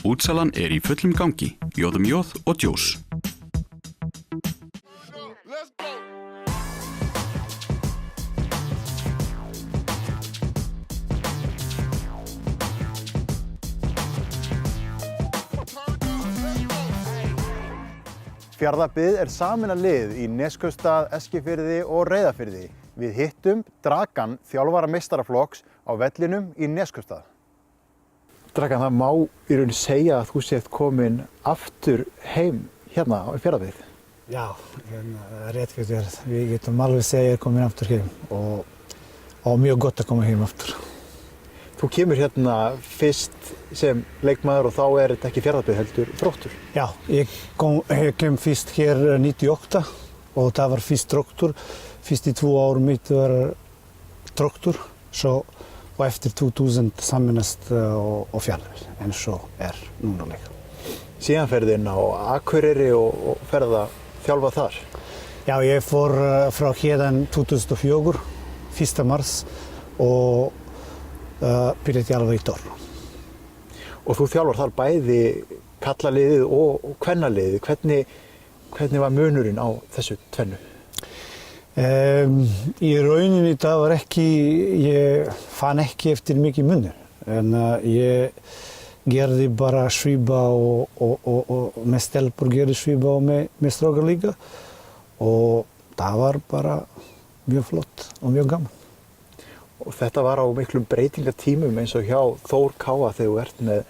Útsalan í fullum gangi, Jóðum Jóð og djús. Fjarðabyggð sameinað lið í Neskaupstað, Eskifirði og Reyðarfirði. Við hittum Dragan, þjálfara meistaraflokks á vellinum í Neskaupstað. Dragan, það má í raun segja að þú sért komin aftur heim hérna á Fjarðabyggð. Já, rétt fyrir þér. Við getum alveg segja að ég er komin aftur heim og mjög gott að koma heim aftur. Þú kemur hérna fyrst sem leikmaður og þá þetta ekki Fjarðabyggð heldur Þróttur. Já, ég kem fyrst hér 98 og það var fyrst Þróttur. Fyrst í 2 ár mitt var Þróttur og eftir 2000 sameinast og Fjarðabyggð, en svo núna líka. Síðan ferðu inn á Akureyri og ferðu að þjálfa þar? Já, ég fór frá hérðan 2004, 1. mars og byrjaði þjálfa í Tornó. Og þú þjálfar þar bæði kallaliðið og kvennaliðið. Hvernig var munurinn á þessu tvennu? Í rauninni það var ég fann ekki eftir mikið munur. En ég gerði bara svipa og með stelpur gerði svipa og með strákar líka. Og það var bara mjög flott og mjög gaman. Og þetta var á miklum breytingatímum eins og hjá Þór Káa þegar þú ert með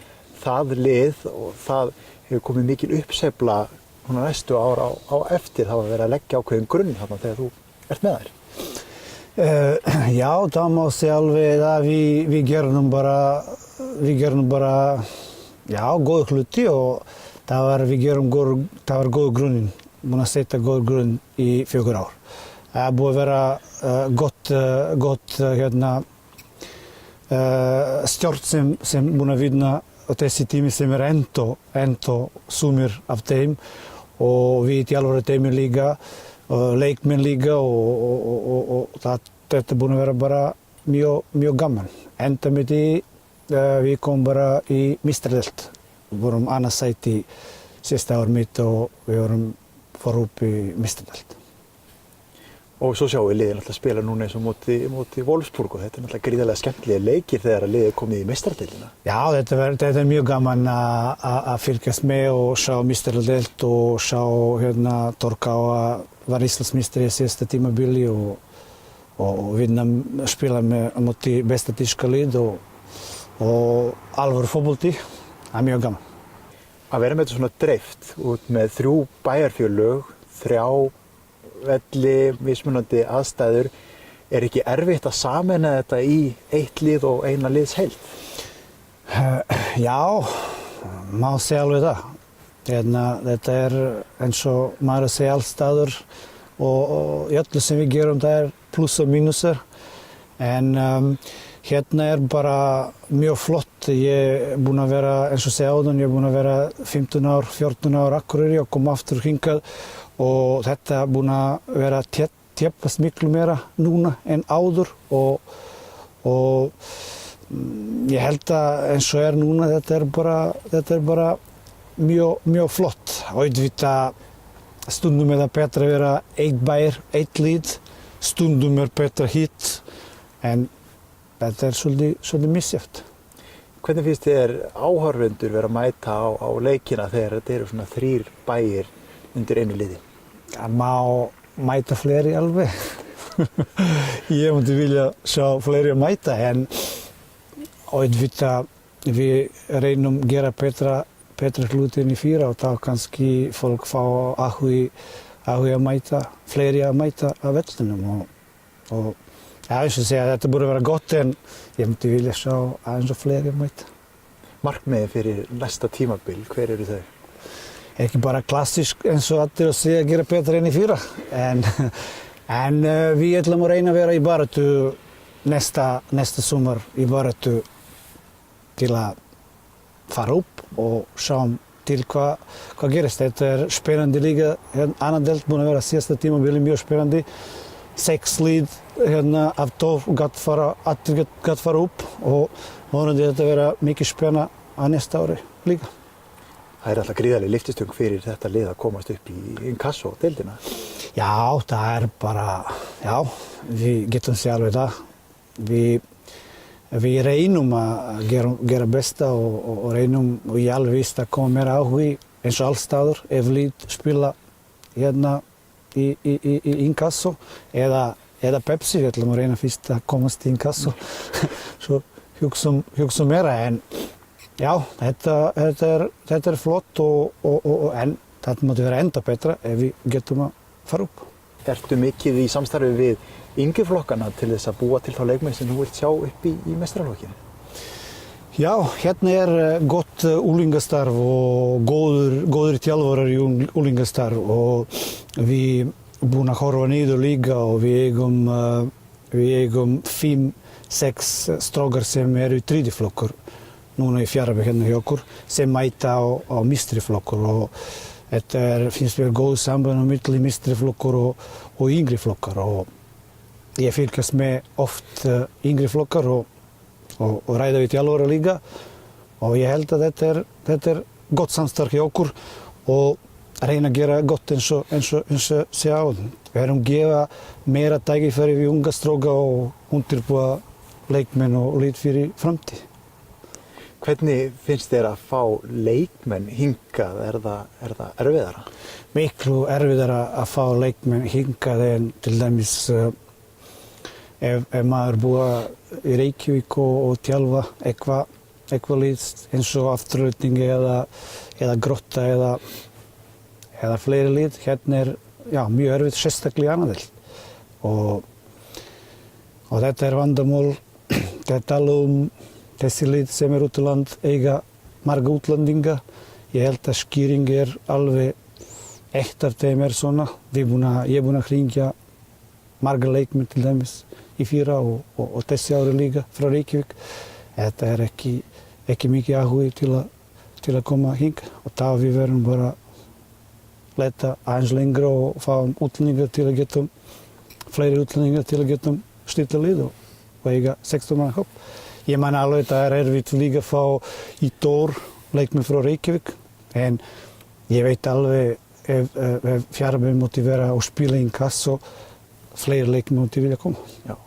það lið og það hefur komið mikil uppsveifla næstu ára á eftir. Það var verið að leggja ákveðin grunn þarna þegar þú ert með þær. Já, það má segja alveg að við gerum bara góð hluti og það var góð grunn, búin að setja góð grunn í 4 ár. Það búið að vera gott stjórn sem búin að vinna og þessi tími sem enda sumir af þeim og við þjálfari þeim líka og leikmenn líka og þetta búin að vera bara mjög gaman. Enda með því við komum bara í meistaradeild. Við vorum annað sæti síðasta ár mitt og við vorum fór upp í meistaradeild. Og svo sjáum við liðið að spila núna eins og móti Wolfsburg og þetta náttúrulega gríðarlega skemmtilegir leikir þegar liðið komið í meistaradeildina. Já, þetta mjög gaman að fylgjast með og sjá meistaradeild og sjá Þór Káa var Íslandsmeistari í síðasta tímabili og spila móti besta þýska lið og alvöru fótbolti, það mjög gaman. Að vera með þetta svona dreift út með 3 bæjarfélög, 3 velli, mismunandi aðstæður, ekki erfitt að sameina þetta í eitt lið og eina liðs heild? Já, má segja alveg það. Þetta eins og maður að segja alls staður og í öllu sem við gerum það pluss og mínusar. En hérna bara mjög flott. Ég búin að vera, eins og segja áðan, ég búin að vera 15 ár, 14 ár Akureyri og kom aftur hingað. Og þetta búin að vera tjeppast miklu meira núna en áður og ég held að eins og núna þetta bara mjög flott. Auðvitað stundum það betra að vera 1 bær, 1 lið, stundum betra hitt en þetta svolítið misjafnt. Hvernig finnst þér áhorfendur vera að mæta á leikina þegar þetta eru svona 3 bæir undir einu liði? Það má mæta fleiri alveg. Ég myndi vilja sjá fleiri að mæta en auðvitað við reynum að gera betra hluti enn í fyrra og þá kannski fólk fá áhuga að mæta, fleiri að mæta að vellinum og eins og segja þetta búið að vera gott en ég myndi vilja sjá aðeins og fleiri að mæta. Markmiðin fyrir næsta tímabil, hver eru þau? Ekki bara klassísk eins og allir að segja að gera betra enn í fyrra en við ætlum að reyna að vera í baráttu næsta sumar í baráttu til að fara upp og sjáum til hvað gerist. Þetta spennandi líka, annan deild búin að vera síðasta tímabili mjög spennandi. 6 lið af 12 gat fara upp og vonandi þetta vera mikið að næsta ári líka. Það alltaf gríðarleg lyftistöng fyrir þetta lið að komast upp í inkasso-deildina. Já, það bara, já, við getum sér alveg það. Við reynum að gera besta og reynum og ég alveg víst að koma meira áhugi eins og allstaður ef lið spila hérna í inkasso eða Pepsi, við ætlum að reyna fyrst að komast í inkasso. Svo hugsa meira en já, þetta er flott en þetta mátti vera enda betra ef við getum að fara upp. Ertu mikið í samstarfi við yngri flokkana til þess að búa til þá leikmenn sem þú vilt sjá upp í meistaraflokkinn? Já, hérna gott unglingastarf og góður þjálfarar í unglingastarf og við búin að horfa niður líka og við eigum 5-6 strákar sem eru í þriðji flokkur núna í Fjarðabyggð hérna hjá okkur sem mæta á meistaraflokkur og þetta finnst mér góð samband á milli meistaraflokkur og yngri flokkar og ég fylgjast með oft yngri flokkar og ræða við þjálfara líka og ég held að þetta er gott samstarf hjá okkur og reyna að gera gott eins og sé áður. Við erum að gefa meira tækifæri við unga stráka og undirbúa leikmenn og lið fyrir framtíð. Hvernig finnst þér að fá leikmenn hingað? Er það erfiðara? Miklu erfiðara að fá leikmenn hingað en til dæmis ef maður búa í Reykjavík og þjálfa eitthvað lið eins og Aftureldingu eða Grótta eða fleiri lið, hérna mjög erfitt sérstaklega í annað deild. Og þetta er vandamál, þetta þessi lið sem út í land eiga marga útlendinga. Ég held að skýring alveg eftir þeim svona. Ég er búin að hringja marga leikmenn til dæmis í fyrra og þessi ári líka frá Reykjavík. Þetta ekki mikið áhugi til að koma hingað og þá við verðum bara leta aðeins lengra og fá útlendingar til að geta fleiri útlendingar til að geta styrta lið og eiga 16 manna hóp. Ég man alveg að það erfitt líka að fá í Dór leikmenn frá Reykjavík en ég veit alveg ef Fjarðabyggð mátti vera og spila í inkasso fleiri leikmenn mátti vilja koma. Já.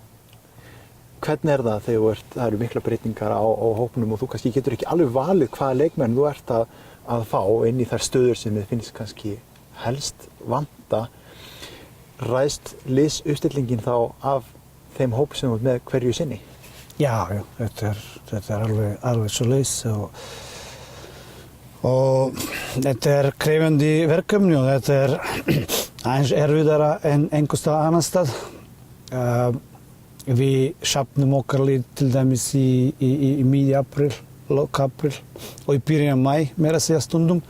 Hvernig það þegar það eru mikla breytingar á hópnum og þú kannski getur ekki alveg valið hvaða leikmenn þú ert að fá inn í þær stöður sem þið finnst kannski helst vanta? Ræðst liðsuppstillingin þá af þeim hóp sem þú ert með hverju sinni? Já, þetta er alveg svoleiðis og þetta er krefjandi verkefni og þetta er aðeins erfiðara en einhvers staðar annan stað. Við safnum okkar lið til dæmis í miðju apríl, lok apríl og í byrjun maí meira að segja stundum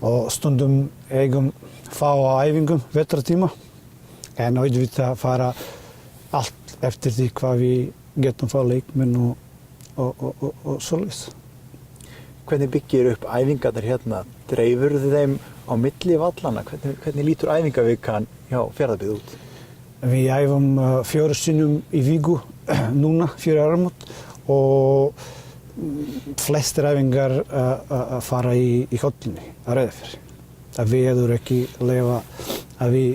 og stundum eigum fá á æfingum vetrartíma en auðvitað fara allt eftir því hvað við getum fá leikmenn og svoleiðis. Hvernig byggir upp æfingarnar hérna? Dreifur þið þeim á milli vallana? Hvernig lítur æfingavikan hjá Fjarðabyggð út? Við æfum 4 sinnum í viku núna, 4 áramót og flestir æfingar að fara í höllinni að Reyðarfirði. Það við hefur ekki leyfa að við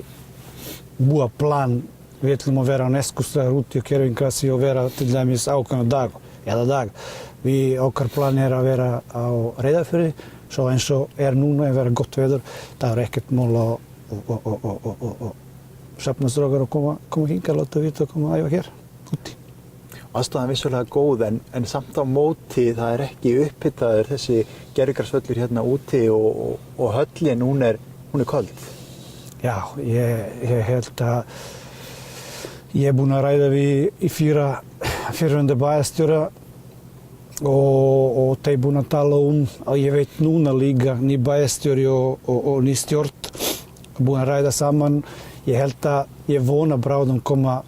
búa plan. Við ætlum að vera á Neskaupstað úti á Kerfingrasi og vera til dæmis ákveðna dag. Okkar plan að vera á Reyðarfirði, svo eins og núna að vera gott veður. Það er ekkert mál að safnastrákar að koma hingað, láta vita að koma að æfa hér úti. Aðstæðan vissulega góð en samt á móti það er ekki upphitaður þessi gervigrasvöllur hérna úti og höllin hún er köld. Já, ég held að ég er búinn að ræða við í fyrrverandi bæjarstjóra og þeir búinn að tala og ég veit núna líka ný bæjarstjóri og ný stjórn búinn að ræða saman. Ég held að ég vona bráðum koma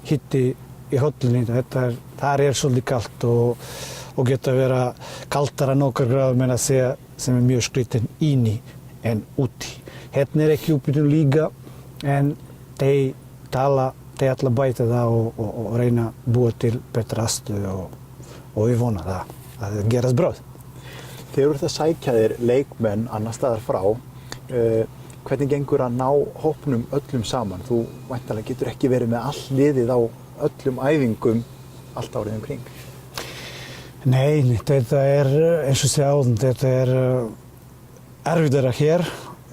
hitti í höllinni. Það er svolítið kalt og geta vera kaltara nokkrar gráður meina að segja sem er mjög skrítið inni en úti. Hérna er ekki uppbytun líka en þeir ætla að bæta það og reyna að búa til betra aðstöðu og ég vona það að gerast bráð. Þegar þú ert að sækja þér leikmenn annar staðar frá, hvernig gengur að ná hópnum öllum saman? Þú væntanlega getur ekki verið með all liðið á öllum æfingum allt árið kring. Nei, þetta eins og segja áðan, þetta erfiðara hér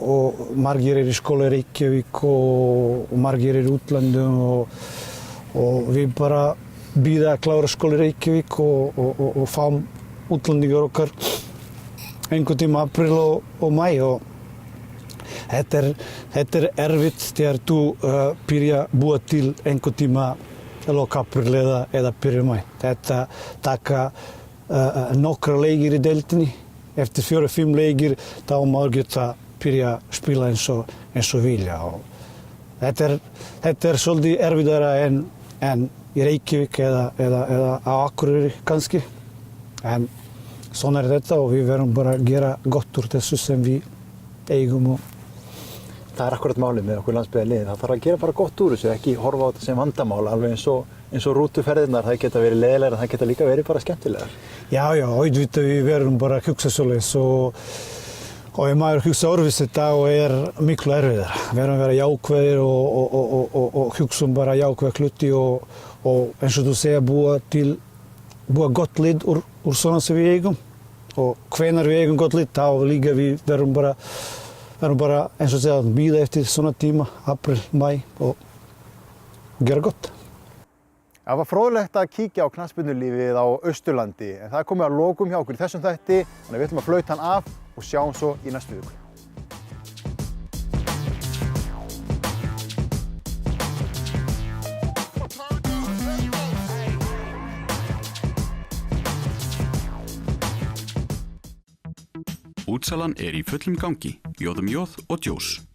og margir í skóla í Reykjavík og margir í útlandum og við bara bíða að klára skóla í Reykjavík og fáum útlandingar okkar einhvern tíma april og mæ og þetta erfitt þegar þú byrja að búa til einhvern tíma lok april eða byrja mæ. Þetta taka nokkra leikir í deildinni. Eftir 4-5 leikir þá maður geta byrja að spila eins og vilja. Þetta svolítið erfiðara en í Reykjavík eða á Akureyri kannski. En svona þetta og við verðum bara að gera gott úr þessu sem við eigum. Það akkurat málið með okkur landsbyggðarliðið. Það þarf að gera bara gott úr þessu, ekki horfa á þetta sem vandamál, alveg eins og rútuferðirnar, það geta verið leiðilegar, það geta líka verið bara skemmtilegar. Já, auðvitað við verðum bara að hugsa svoleiðis og ef maður hugsa öðruvísi þá miklu erfiðara. Við verðum að vera jákvæðir og hugsa bara jákvæða hluti og eins og þú segja búa gott lið úr svona sem við eigum og hvenær við eigum gott lið þá líka við verðum bara eins og segja bíða eftir svona tíma, april, mæ og gera gott. Það var fróðlegt að kíkja á knattspyrnulífið á Austurlandi en það er komið að lokum hjá okkur í þessum þætti þannig að við ætlum að flauta hann af og sjáum svo í næstu viku. Útsalan í fullum gangi, J.M.J. og Juice.